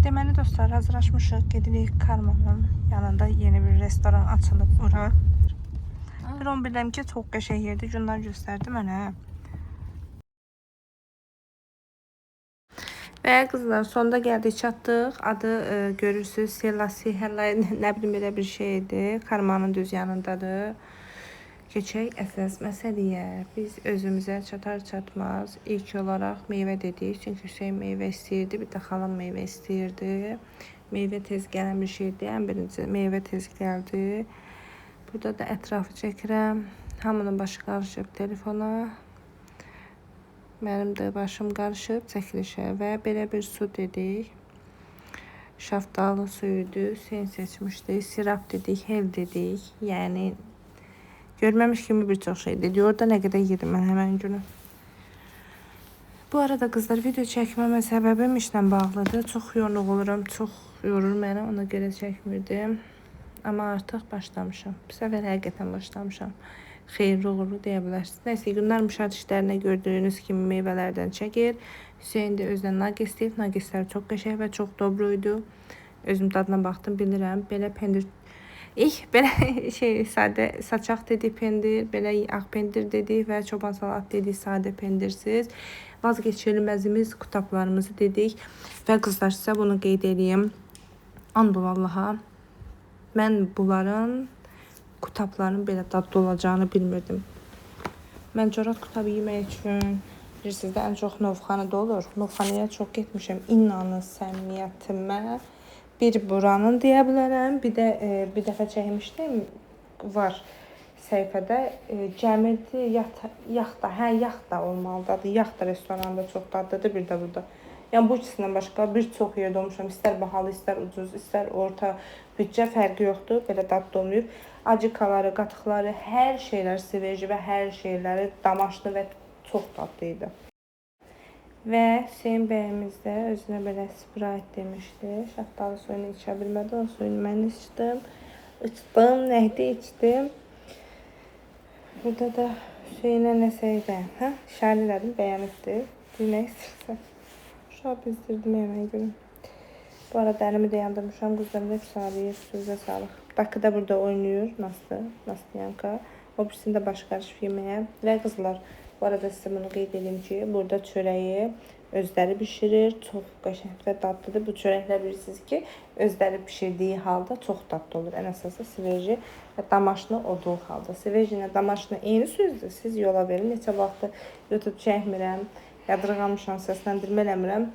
Deməli dostlar, hazırlaşmışıq. Gedirik Karmanın yanında yeni bir restoran açılıb ora. Bir 11'dən ki çox qəşəng yerdir. Günlər göstərdi mənə. Və qızlar, sonda gəldik, çatdıq. Adı görürsüz, Selasi Hellay, nə bilim belə bir şeydir. Karmanın düz yanındadır. Keçək əsas məsələyə. Biz özümüzə çatar çatmaz ilk olaraq meyvə dedik. Çünki Hüseyin meyvə istəyirdi, bir də xalam meyvə istəyirdi. Meyvə tez gələn bir şeydir. Ən birinci meyvə tez gəldi. Burada da ətrafı çəkirəm. Hamının başı qarışıb telefona. Mənim də başım qarışıb çəkilişə və belə bir su dedik. Şaftalı suyudur. Hüseyin seçmişdi. Sirap dedik, hel dedik. Yəni görməmiş kimi bir çox şey dedi. Orada nə qədər yedim mən həmən günü. Bu arada qızlar, video çəkməmə səbəbim işlə bağlıdır. Çox yorğun oluram, çox yorur məni, ona görə çəkmirdim. Amma artıq başlamışam. Bu səfər həqiqətən başlamışam. Xeyirli uğurlu deyə bilərsiniz. Nəysə, günlər müşahidə işlərinə gördüyünüz kimi meyvələrdən çəkir. Hüseyin də özünə nagis deyib. Nagislər çox qəşəng və çox dobruydu. Özüm dadına baxdım, bilirəm. Belə pendir belə sadə saçaq dedik pendir, belə ağ pendir dedik və çoban salat dedik, sadə pendirsiz. Vazgeçilməzimiz kutaplarımızı dedik və qızlar, sizə bunu qeyd edeyim. And Allaha, mən bunların kutapların belə dadlı olacağını bilmirdim. Mən corat kutabı yemək üçün bilirsiniz də ən çox Novxanada olur. Novxanaya çox getmişəm. İnanın səmimiyyətimə bir buranın deyə bilərəm. Bir də bir dəfə çəkmişdim. Var səhifədə Cəmirdi yaxta, yaxta olmalıdır. Yaxta restoranında çox dadlıdır, bir də burada. Yəni bu ikisindən başqa bir çox yerdə olmuşam. İstər bahalı, istər ucuz, istər orta büdcə fərqi yoxdur. Belə dadlı olmayıb. Acıkaları, qatıqları, hər şeylər siverci və hər şeyləri damaşlı və çox dadlı idi. Və Hüseyin bəyimiz də özünə belə Sprite demişdi. Şaftalı suyunu içə bilmədi. O suyunu mən içdim. Nəhdi içdim. Burada da Hüseyinə nəsə idi. İşarə elədim, bəyənibdi. Demək istəyirsən. Uşaq bizdirdim yeməyi günüm. Bu arada əlimi də yandırmışam. Qızlarım da sağlayır. Sözə sağlıq. Bakıda burada oynayır. Nastiyanka. O birisində başı qarışıb yeməyə. Və qızlar, bu arada sizə bunu qeyd edeyim ki, burada çörəyi özləri bişirir. Çox qəşəng və dadlıdır. Bu çörəklər bilirsiniz ki, özləri bişirdiyi halda çox dadlı olur. Ən əsası siverci və damaşlı olduğu halda. Siverci ilə damaşlı eyni sözdür. Siz yola verin. Neçə vaxtı YouTube çəkmirəm, yadırğamışam, səsləndirmə eləmirəm.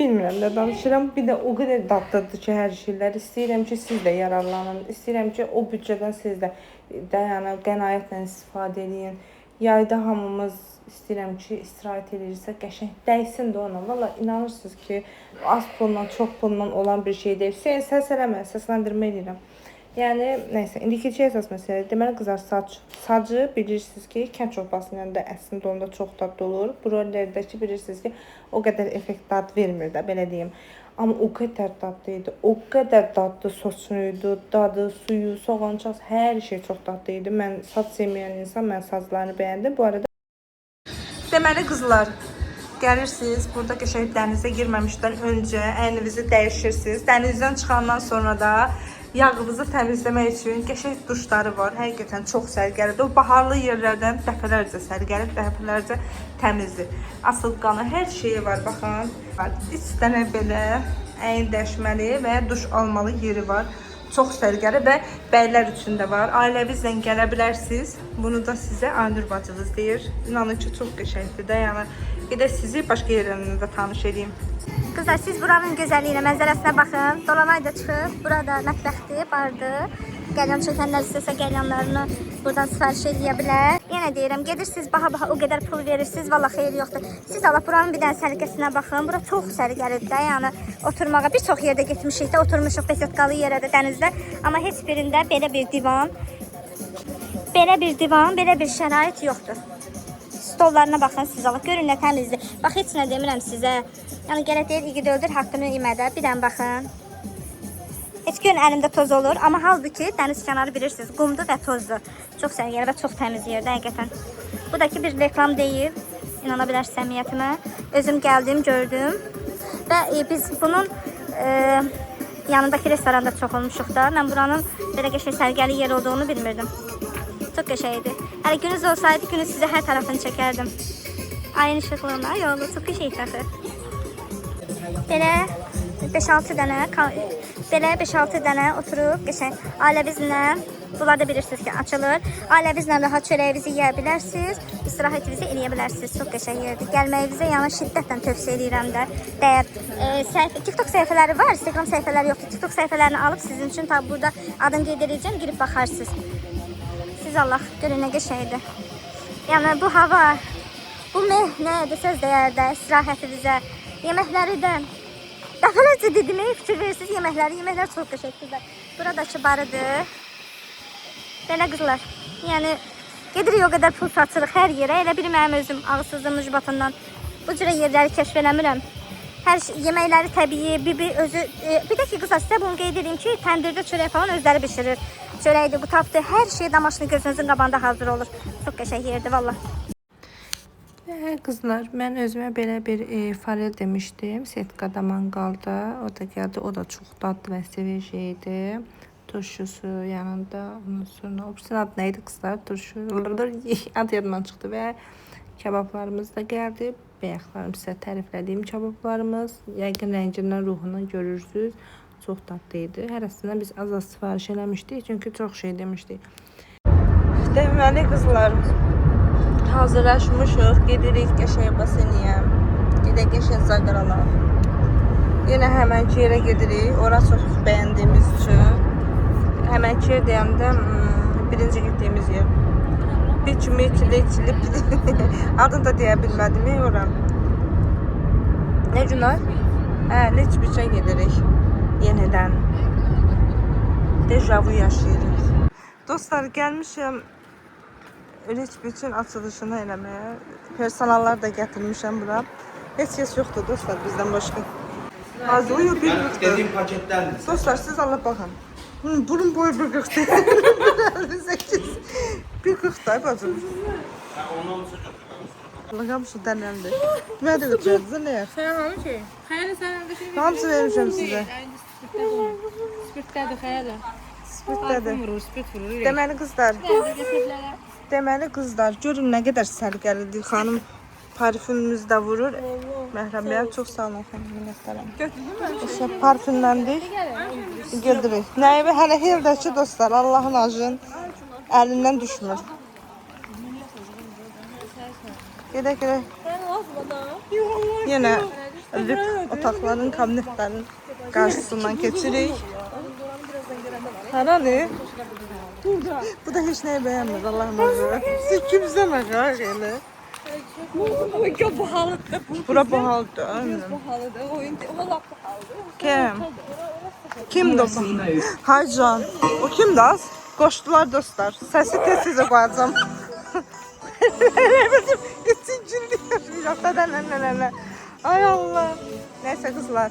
Bilmirəm də danışıram. Bir də o qədər dadlıdır ki, hər şeylər. İstəyirəm ki, siz də yararlanın. İstəyirəm ki, o büdcədən siz də qənaətlə istifadə edin. Yayda hamımız istəyirəm ki, istirahət edirsə, qəşəng dəysin də ona. Valla inanırsınız ki, az pulla, çox pulla olan bir şey deyil. Səs eləmə, səsləndirmə edirəm. Yəni, nəysə, indiki əsas məsələ. Deməli, qızlar, sacı bilirsiniz ki, kənd çorbasının yanında əslində onda çox dadlı olur. Broilerdəki bilirsiniz ki, o qədər effekt dad vermir də, belə deyim. Amma o qədər dadlı idi, o qədər dadlı sosuydu, dadı, suyu, soğançaz, hər şey çox dadlı idi. Mən sac sevməyən insan, mən saclarını bəyəndim. Bu arada deməli, qızlar, gəlirsiniz, burada qəşəng dənizə girməmişdən öncə əyninizi dəyişirsiniz. Dənizdən çıxandan sonra da yağınızı təmizləmək üçün qəşəng duşları var. Həqiqətən çox sərgəlidir. O baharlı yerlərdən dəfələrcə sərgəli, dəfələrcə təmizdir. Asıl qanı, hər şeyi var. Baxın, içdən belə əyin dəşməli və duş almalı yeri var. Çox sərgəli və bəylər üçün də var. Ailəvizlə gələ bilərsiniz. Bunu da sizə Aynur bacınız deyir. İnanın ki, çox qəşəngdir də. Yəni, bir də sizi başqa yerlərində də tanış edeyim. Qızlar, siz buranın gözəlliyinə, mənzərəsinə baxın. Dolanay da çıxıb. Burada mətbəxdir, bardır. Qəlyan çəkənlər istəsə qəlyanlarını buradan sifariş edə bilər. Yenə deyirəm, gedirsiniz, baha-baha o qədər pul verirsiniz, valla xeyir yoxdur. Siz Allah buranın bir dənə səliqəsinə baxın. Bura çox sərgəlidir də, yəni oturmağa. Bir çox yerdə getmişik də, oturmuşuq besetkalı yerə də dənizdə. Amma heç birində belə bir divan, belə bir şərait yoxdur. Stollarına baxın siz Allah, görün nə təmizdir. Bax, heç nə demirəm sizə. Yəni, gələ deyil, igid öldür, haqqını yemədə. Bir dənə baxın. Heç gün əlimdə toz olur, amma halbuki dəniz kənarı bilirsiniz, qumdur və tozdur. Çox sərgəli və çox təmiz yerdə, həqiqətən. Bu da ki, bir reklam deyil, inana bilərsiniz səmiyyətimə. Özüm gəldim, gördüm və biz bunun yanındakı restoranda çox olmuşuq da. Mən buranın belə qəşəng sərgəli yer olduğunu bilmirdim. Çox qəşəngdir. Hələ günüz olsaydı günü sizə hər tərəfini çəkərdim. Ayın işıqlığına yolu çox qəşəngdir axı. Belə 5-6 dənə oturub qəşəng ailənizlə, bunlar da bilirsiniz ki açılır. Ailənizlə rahat çörəyinizi yeyə bilərsiniz, istirahətinizi eləyə bilərsiniz. Çox qəşəng yerdir. Gəlməyinizə yəni şiddətlə tövsiyə edirəm də. Dəyər. TikTok səhifələri var, Instagram səhifələri yoxdur. TikTok səhifələrini alıb sizin üçün tabi burada adını qeyd edəcəm, girib baxarsınız. Siz Allah görün nə qəşəngdir. Yəni bu hava, bu nə desəz dəyərdə, istirahətinizə, yeməkləri də dəfələrcə dedim, fikir verirsiniz yeməklər çox qəşəngdir. Buradakı barıdır. Belə qızlar, yəni gedirik o qədər pul saçırıq hər yerə. Elə bir mənim özüm ağızsızlığım ucbatından bu cürə yerləri kəşf eləmirəm. Hər yeməkləri təbii, özü. Bir də ki qızlar, sizə bunu qeyd edeyim ki, təndirdə çörək falan özləri bişirir. Çörəkdir, bu tapdır, hər şey damaşını gözünüzün qabağında hazır olur. Çox qəşəng yerdir valla. Qızlar, mən özümə belə bir farel demişdim. Setkada manqalda. O da gəldi. O da çox dadlı və sevici idi. Turşusu yanında. Ondan sonra obrusinin adı neydi qızlar? Turşu. Adı yadımdan çıxdı və kebablarımız da gəldi. Bayaqlarım sizə təriflədiyim kebablarımız. Yəqin rəngindən, ruhundan görürsünüz. Çox dadlı idi. Hərəsindən biz az sifariş eləmişdik. Çünki çox şey demişdik. Deməli qızlar, hazırlaşmışıq. Gedirik qəşəng baseniyə. Gedək qəşəng zaqaralar. Yenə həmənki yerə gedirik. Ora çox bəyəndiyimiz üçün. Həmənki yer deyəndə birinci getdiyimiz yer. Biçilip adını da deyə bilmədim oram. Nə günlər? Liçbiçə gedirik. Yenidən. Dejavu yaşayırıq. Dostlar, gəlmişəm Liçbiçin açılışını eləməyə. Personallar da gətirmişəm bura. Heç kəs yoxdur dostlar bizdən başqa. Az uyu bir qıqdır. Dediğim paketler mi? Dostlar, siz Allah baxın. Bunun boyu bir qıqdır. 58. Bir qıqdır bacım. Allah'ım su dənəldi. Mən də götürəcəm, nə yap? Xəyal ki, xəyal sən Hamısı vermişəm sizə. Spirtdədir xəyal. Spirtdədir. Spirt vurur. Deməli qızlar, görün nə qədər sərgəlidir. Xanım parfümümüz də vurur. Məhrəmlər, çox sağ olun xanım, minnətdaram. İşte parfümləndik. Gedirik. Nəyi hələ hildəki dostlar, Allahın acın əlindən düşmür. Gedək. Yenə VIP otaqların, kabinetlərin qarşısından keçirik. Hərəni? Bu da heç nəyi bəyənmir, Allahın acı. Siz kimsən ağaq elə? Bu halıdır. Bura bu haldır. Bu halıdır. O lap bu halıdır. Kim? Kimdir o? Haycan. O kimdir az? Qoşdular dostlar. Səsi tez-tezə qoyacam. Geçin güldür. Ay Allah. Neyse kızlar.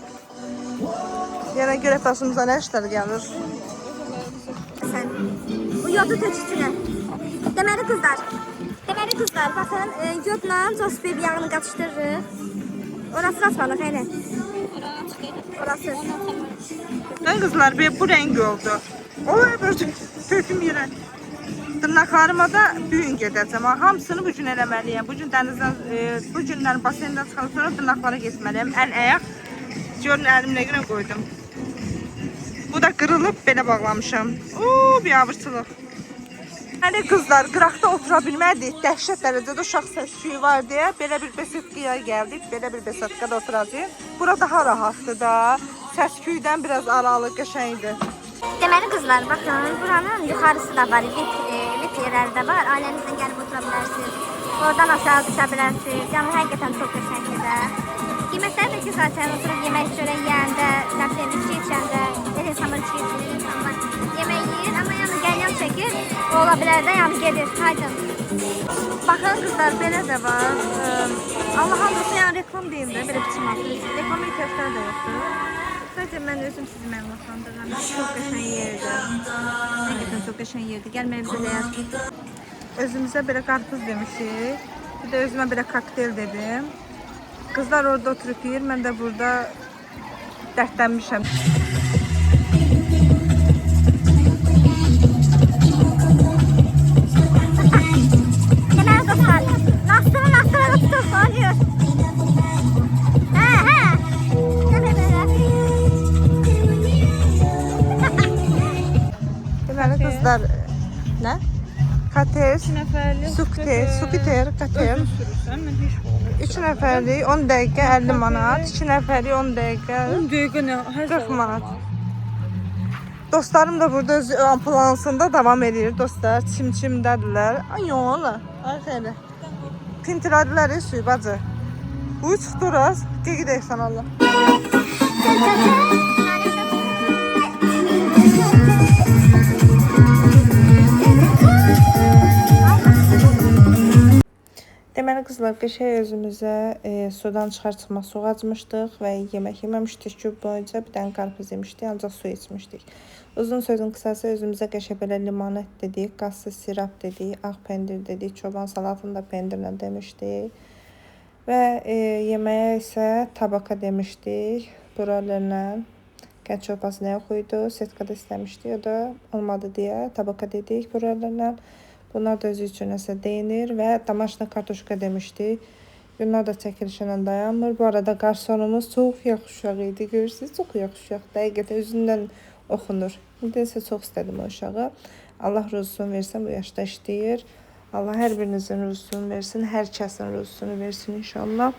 Yenə görə başımıza nə işlər gəlir? Bu yodu töküsünə. Deməli qızlar, baxın, yodla cosbib yağını qatışdırırıq. Orası açmalıq, elə. Orası. Ben kızlar bu rengi oldu. Olay böyle töküm yerə. Dırnaqlarıma da büyün gedəcəm. Hamısını bu gün eləməliyəm. Bu gün dənizdən, bu günlər basenindən çıxan sonra dırnaqlara getməliyəm. Ən ayaq. Görün əlimlə görə qoydum. Bu da qırılıb belə bağlamışam. Oo, bir avırçılıq. Hani kızlar, qıraqda otura bilmədik. Dəhşət dərəcədə uşaq səs-küyü var deyə belə bir besetkaya gəldik. Belə bir besetkada oturacağıq. Bura daha rahatdır da. Səs-küydən biraz aralı, qəşəngdir. Deməli qızlar, baxın, buranın yuxarısı da var, VIP yerləri də var. Ailənizlə gəlib otura bilərsiniz. Oradan aşağı düşə bilərsiniz. Yəni həqiqətən çox qəşəngdir də. Qiymətləri də ki, zaten oturub yemək çörək yeyəndə, nə bilim, içki içəndə, insanlar içki içir, insanlar yemək yeyir, amma yəni qəlyan çəkir, ola bilər də, yəni gedir, haydi. Baxın qızlar, belə də var. Allah hamısı yəni reklam deyil də, belə biçim atılır. Reklam ehtiyacları da yoxdur. Sadəcə mən özüm sizi məlumatlandırıram. Çox qəşəng yerdir. Həqiqətən çox qəşəng yerdir. Gəlməyə bizə dəyər. Özümüzə belə qarpız demişik. Bir də özümə belə kokteyl dedim. Kızlar orada oturup yiyir. Mən də burada Dərdlənmişəm. Deməli dostlar, Nastırı tutub oynayır. Hə. Deməli belə. Deməli qızlar, nə? Kater, Nəfərli. Supiter, kater. Sürürsən, mən heç olmur. 3 nəfərlik 10 dəqiqə 50 manat, 2 nəfərlik 10 dəqiqə 10 dəqiqə nə? Hər 40 manat. Dostlarım da burada öz ambulansında davam edir dostlar. Çimçimdədirlər. Ay yola. Ay xeyli. Pintiladilər suyu bacı. Bu çıxdı rast. Gedək sən Allah. Deməli qızlar, qəşəng özümüzə sudan çıxar-çıxmaq su açmışdıq və yemək yeməmişdik ki, boyunca bir dənə qarpız yemişdik, ancaq su içmişdik. Uzun sözün qısası özümüzə qəşəng belə limonat dedik, qazsız sirap dedik, ağ pendir dedik, çoban salatını da pendirlə demişdik. Və yeməyə isə tabaka demişdik, broilerlə. Qənd çorbası nə yox idi, setkada istəmişdik, o da olmadı deyə tabaka dedik broilerlə. Bunlar da özü üçün nəsə deyinir və damaşna kartoşka demişdik. Bunlar da çəkilişlə dayanmır. Bu arada qarsonumuz çox yaxşı uşaq idi. Görürsünüz, çox yaxşı uşaq. Dəqiqətən özündən oxunur. İndi isə çox istədim o uşağı. Allah ruzusunu versin, bu yaşda işləyir. Allah hər birinizin ruzusunu versin, hər kəsin ruzusunu versin inşallah.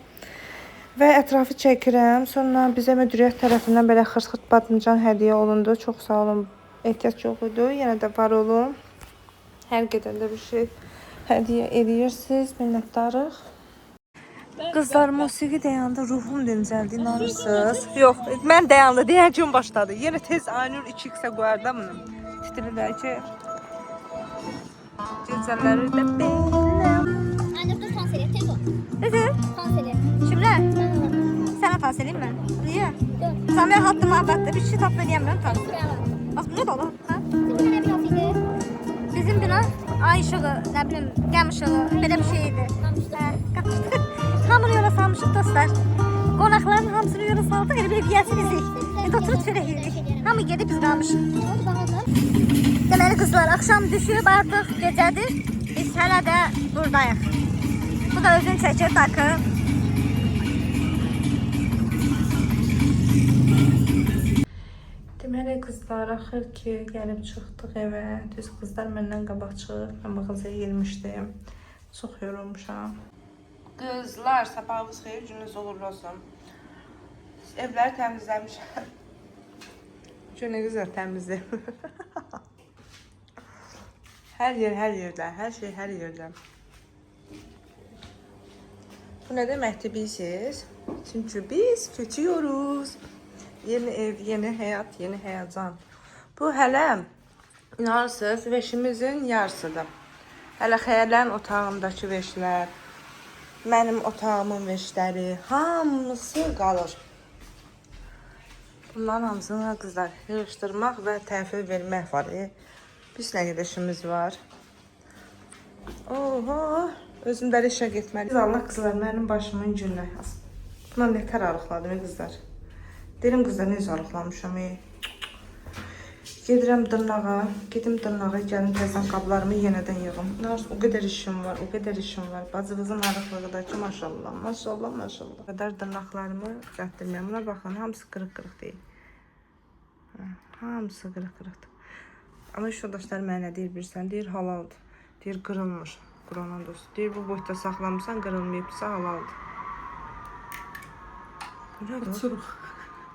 Və ətrafı çəkirəm. Sonra bizə müdiriyyət tərəfindən belə xırt-xırt badımcan hədiyyə olundu. Çox sağ olun. Ehtiyac yox idi. Yenə də var olun. Hər gedəndə bir şey hədiyyə edirsiniz. Minnətdarıq. Qızlar, musiqi dayandı, ruhum dincəldi, inanırsınız? Yox, mən dayandı, deyən gün başladı. Yenə tez Aynur 2x-ə qoyardam. Titrilər ki, gecələri də belə. Aynur dur tans eləyək, tez ol. Nedir? Tans eləyək. Kimlə? Sənə tans eləyim mən. Niyə? Sən mən hattım abadda bir şey tap eləyəm mən tans. Bax, bu nə dolu? Bizim nə bir ofidir? Bizim bina ay işığı, nə bilim, qəm işığı, belə bir şey idi. Qamışdıq. Hamını yola salmışıq dostlar. Qonaqların hamısını yola saldıq, elə bir yiyəsi bizik. İndi oturub çörək yedik. Hamı gedib biz qalmışıq. Deməli qızlar, axşam düşüb artıq gecədir. Biz hələ də buradayıq. Bu da özün çəkir takı. Deməli qızlar, axır ki gəlib çıxdıq evə. Düz qızlar məndən qabaq çıxıb, mən mağazaya girmişdim. Çox yorulmuşam. Qızlar, sabahınız xeyir, gününüz uğurlu olsun. Evləri təmizləmişəm. Günü güzel təmizləyim. Hər yerdə, hər şey hər yerdə. Bu nə deməkdir bilirsiniz? Çünki biz köçüyoruz. Yeni ev, yeni həyat, yeni həyəcan. Bu hələ inanırsınız veşimizin yarısıdır. Hələ xəyallərin otağındakı veşlər, mənim otağımın veşləri, hamısı qalır. Bunların hamısını qızlar yığışdırmaq və təhvil vermək var. Biz nə qədər işimiz var. Oho, özüm də işə getməliyim. Allah qızlar, mənim başımın gününə yaz. Buna nə qararlıqladım qızlar. Derim qızlar, necə arıqlamışam. Gedirəm dırnağa, gedim dırnağa, gəlim təzən qablarımı yenədən yığım. O qədər işim var, o qədər işim var. Bacımızın arıqlığıdakı maşallah, maşallah, maşallah. O qədər dırnaqlarımı düzəltdirməyəm. Buna baxın, hamısı qırıq-qırıq deyil. Hamısı qırıq-qırıqdır. Ama iş yoldaşlar mənə deyir, bilirsən, deyir halaldır. Deyir qırılmış, Quranan dostu. Deyir bu boyda saxlamısan, qırılmayıbsa halaldır. Çürük.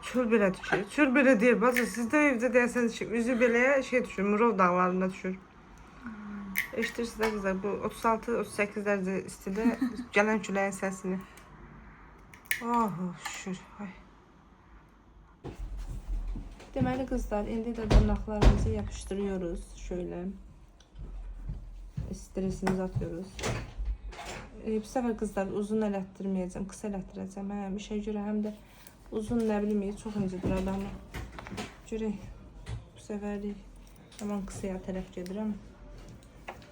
Çöl belə düşür. Çöl belə deyir. Bacı, sizdə evdə deyəsən üzü belə şey düşür. Murov dağlarında düşür. Eşitirsiniz də qızlar, bu 36-38 dərəcə istidə gələn küləyin səsini. Oh, şükür. Deməli qızlar, indi də dırnaqlarımızı yapıştırıyoruz. Şöyle. Stresimizi atıyoruz. Bu sefer qızlar uzun elətdirməyəcəm, qısa elətdirəcəm. Həm işə görə, həm də uzun nə bilməyək, çox incidir adamı. Görək, bu səfərlik hemen qısaya tərəf gedirəm.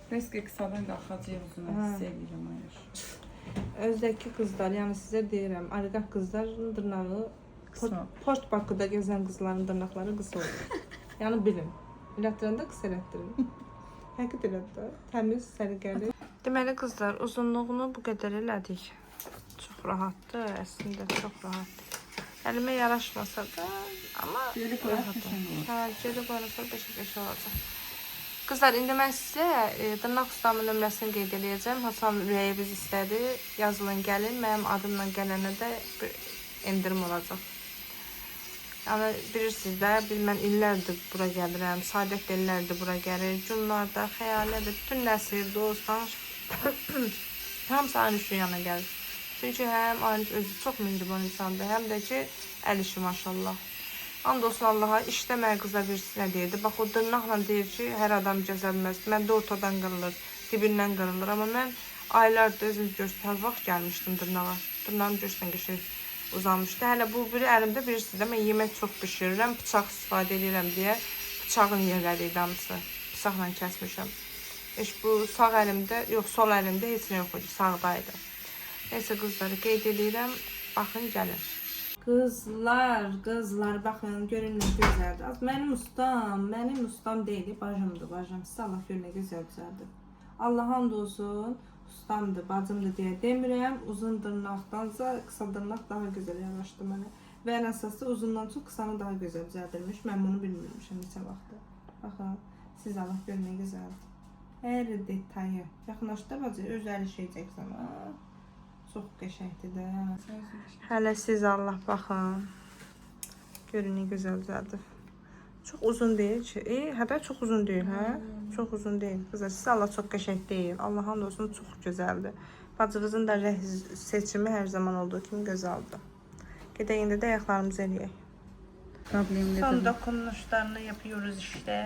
Keşke kısadan qalxacaq uzuna hiss edirəm ayır. Özdəki qızlar, yəni sizə deyirəm, arqaq qızların dırnağı Qısma. Post Bakıda gezən qızların dırnaqları qısa olur. Yəni bilin. Elətdirəndə qısa elətdirin. Həqiqət elədir. Təmiz, səliqəli. Deməli qızlar, uzunluğunu bu qədər elədik. Çox rahatdır, əslində çox rahatdır. Əlimə yaraşmasa da, amma Geri qoyaq qəşəng olur. hə, geri qoyarsa qəşəng olacaq. Qızlar, indi mən sizə dırnaq ustamın nömrəsini qeyd edəcəm. Hasan ürəyiniz istədi, yazılın gəlin. Mənim adımla gələnə də bir endirim olacaq. Yəni bilirsiniz də, mən illərdir bura gəlirəm. Sadət də illərdir bura gəlir. Günlarda, xəyalədə, bütün nəsil, dost, tanış hamısı Aynüş yanına gəlir. Çünki həm Aynüş özü çox mehriban insandır, həm də ki, əl işi maşallah. And olsun Allaha, işdə mənə qıza birisi nə deyirdi? Bax, o dırnaqla deyir ki, hər adam gəzə bilməz. Məndə ortadan qırılır, dibindən qırılır. Amma mən aylardır özünüz görürsünüz, hər vaxt gəlmişdim dırnağa. Dırnağım görürsən ki, uzanmışdı. Hələ bu biri əlimdə bilirsiniz də, mən yemək çox bişirirəm, bıçaq istifadə edirəm deyə bıçağın yerləri idi hamısı. Bıçaqla kəsmişəm. Heç bu sağ əlimdə, yox, sol əlimdə heç nə yox idi, sağdaydı. Neysə qızları qeyd edirəm, baxın gəlin. Qızlar, baxın, görün nə gözəldir. Mənim ustam deyil, bacımdır, bacım. Siz Allah görün nə gözəl düzəldir. Allah hamd olsun, ustamdır, bacımdır deyə demirəm. Uzun dırnaqdansa qısa dırnaq daha gözəl yaraşdı mənə. Və ən əsası uzundan çox qısanı daha gözəl düzəldirmiş. Mən bunu bilmirmişəm neçə vaxtdır. Baxın, siz Allah görün nə gözəldir. Hər detayı. Yaxınlaşdı bacı, öz əli şeyəcəksən. Çox qəşəngdir də. Hələ siz Allah baxın. Görün nə gözəl düzəldir. Çox uzun deyil ki. Hətta çox uzun deyil, hə? Çox uzun deyil. Qızlar, siz Allah çox qəşəng deyil. Allah hamd olsun, çox gözəldir. Bacınızın da rəng seçimi hər zaman olduğu kimi gözəldir. Gedək indi də ayaqlarımızı eləyək. Problemli Son dokunuşlarını yapıyoruz işte.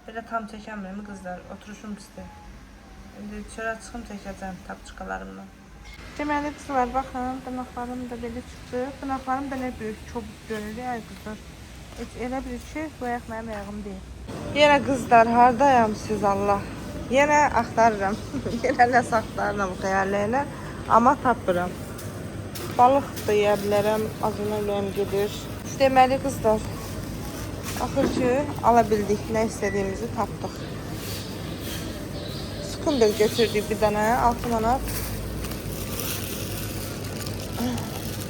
Belə tam çəkəmirəm qızlar. Oturuşum pisdir. İndi çölə çıxım çəkəcəm tapçıqalarımla. Deməli qızlar, baxın, dırnaqlarım da belə çıxdı. Dırnaqlarım belə böyük, çox görülür, ay qızlar. Heç elə bir ki, bu ayaq mənim ayağım deyil. Yenə qızlar, hardayam siz Allah? Yenə axtarıram. Yenə nəsə axtarıram xəyallə, amma tapıram. Balıq da yeyə bilərəm, azına ürəyim gedir. Deməli qızlar, axır ki, ala bildik, nə istədiyimizi tapdıq. Skumber götürdük bir dənə, 6 manat.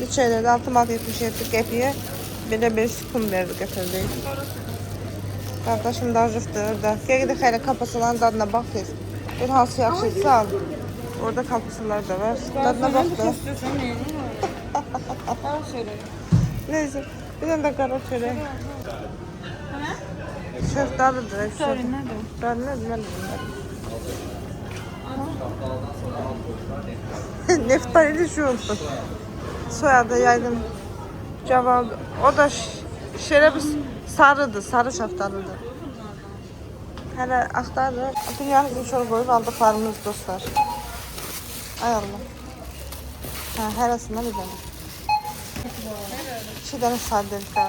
Neçəyədə 6 manat 77 qəpiyə belə bir skumber götürdük. Qardaşım da acıqdır da. Gəqdə xəylə kapasıların dadına bax tez. Bir hansı yaxşıysa al. Orada kapasılar da var. Dadına bax da. Neyse, bir dənə də qara çörək. Şəftalıdır. Çörək nədir? Nədir, mən bilmirəm. Neftalili şu olsun. Soyadı yaydım. Caval. O da şöyle bir sarıdır. Sarı şaftalıdır. Hələ axtarırıq. Dünyamızın çox qoyub aldıqlarımız dostlar. Ay Allah. Hə, hərəsindən bir dənə. 2 dənə sadelikə.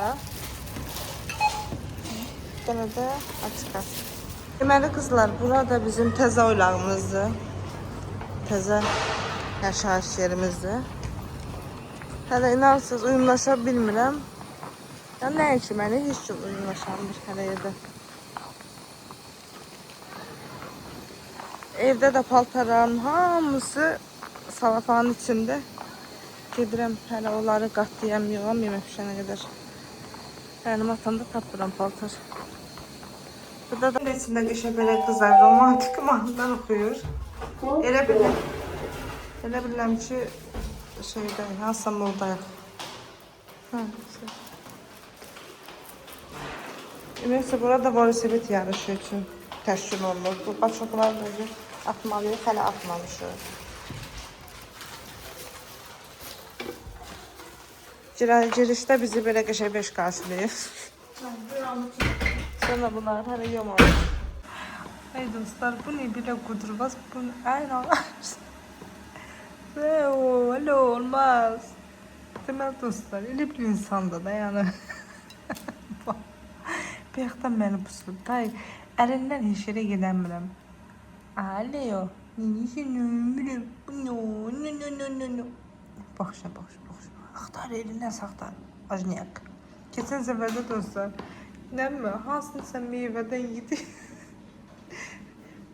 Bir dənə də açıq. Deməli qızlar, burada bizim təzə oylağımızdır. Təzə yaşayış yerimizdir. Hələ inansız uyumlaşa bilmirəm. Ya nə ki məni heç kim uyumlaşamır hələ yerdə. Evdə də paltarların hamısı salafanın içində. Gedirəm hələ onları qatlayam, yığam yemək pişənə qədər. Mənim atamda tapıram paltar. Burada da içində qəşəng belə qızlar romantik mahnılar oxuyur. Elə bilirəm ki, şeydə, hansısa moldayıq. Ümumiyyətlə, burada velosiped yarışı üçün təşkil olunur. Bu başlıqlar da atmalıyıq, hələ atmamışıq. Girişdə bizi belə qəşəng beş qarşılayır. Sonra bunlar hələ yomamış. Hey dostlar, bu ne belə qudurvaz, bu ayralar. Alo, olmaz. Deməli dostlar, elə bir insanda da yəni. Bayaqdan məni pusur. Day, əlindən heç yerə gedəmirəm. Alo, neyse nömrüm. No. Baxışa. Axtar elindən saxtar. Ajniyak. Keçən səfərdə dostlar, nə mi? Hansısa meyvədən yedi.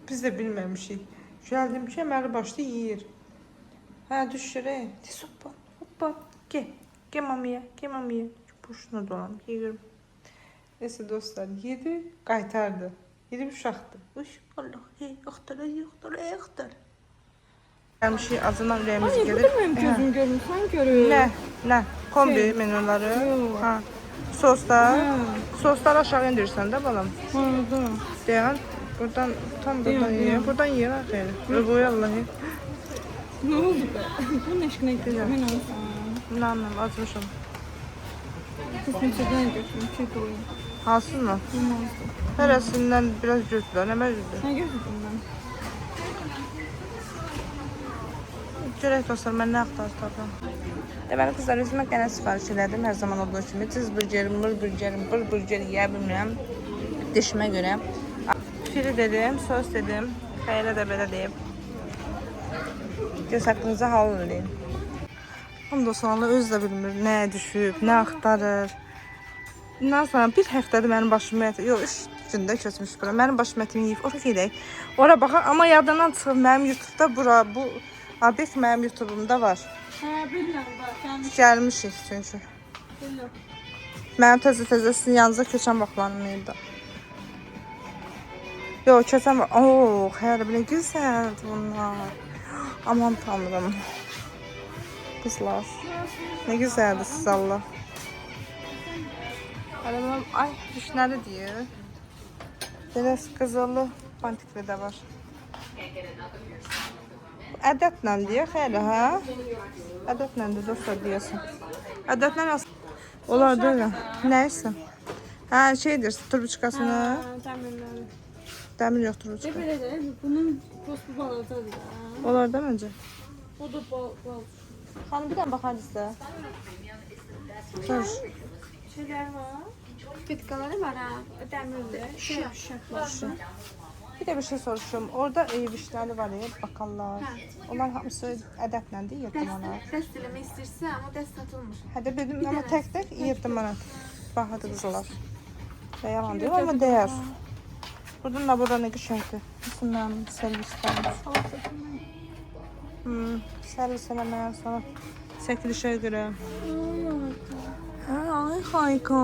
Biz də bilməmişik. Gəldim ki, əməli başda yeyir. Hə, düşürək. Tez hoppa, hoppa. Gel. Gel mamaya, gel mamaya. Boşuna dolam, yeyirim. Neyse dostlar, yedi, qaytardı. Yedi bir uşaqdı. Uş, Allah, hey, axtar, axtar. Gəlmişik, acından ürəyimiz gelir. Benim gözüm görmüsən görür. Nə? Kombi menüləri. Yox. Ha. Soslar. Soslar aşağı indirsən də balam. Orada. Deyən, buradan, tam buradan yiyir. Buradan yiyir axı. Qoy Allah'ı. Ne oldu be? Bu eşkine gidiyor. Ben olsam. İnanmam, acmışım. Kesinlikle götürüm. Çek oyun. Halsın mı? Olmazdı. Hərəsindən biraz götürlər, nə məcbudur? Ne götürdüm ben? Görək dostlar, mən nə axtarı tapıram. Deməli qızlar, özümə qənə sifariş elədim. Hər zaman olduğu kimi cheeseburgerim, burger yeyə bilmirəm. Dişimə görə. Firi dedim, sos dedim. Xəylə də belə deyib. Göz haqqınıza halal eləyin. Ondan sonra özü də bilmir, nə düşüb, nə axtarır. Bundan sonra bir həftədir mənim başım yox, 3 gündə köçmüş bura. Mənim başım ətimi yeyib, ora gedək. Ora baxaq, amma yadından çıxıb mənim YouTube'da bu obyekt mənim YouTube'umda var. Bilmiyorum bak. Gəlmişik çünki. Bilmiyorum. Mənim təzə sizin yanınıza köçən vaxtlarım idi. Yox, köçən vaxt. Oo, xeyr, belə gözəldir bunlar. Aman tanrım. Qızlar. Nə gözəldir siz Allah. Aramam, ay, düşnəli deyir. Biraz qızılı bantikli də var. Ədədlə deyə xeyli, hə? Ədədlə də dostlar deyəsən. Ədədlə nasıl? Olar da ya. Nəysə? Hə, şeydir, turbuçkasını. Təmirlərim. Dəmir yox turbuçka. Belə də bunun postu balacadır da. Olar da məncə. O da bal. Xanım, bir dənə baxardınızda. Soruş. Şeyler var. Bitkaları var ha. Demirli. Şaplar. Bir də bir şey soruşum. Orada vişləri var ya, bakallar. Onlar hamısı ədədləndir 7 manat. Dəst eləmək istəyirsə, amma dəst satılmır. Hə də bildim, amma tək 7 manat. Bahadır qızlar. Və yalan deyil, amma dəyər. Buradan da bura nə qəşəngdir. Bizim mənim servislərim. Servis eləməyə sonra çəkilişə görə. Hə, ay xayka.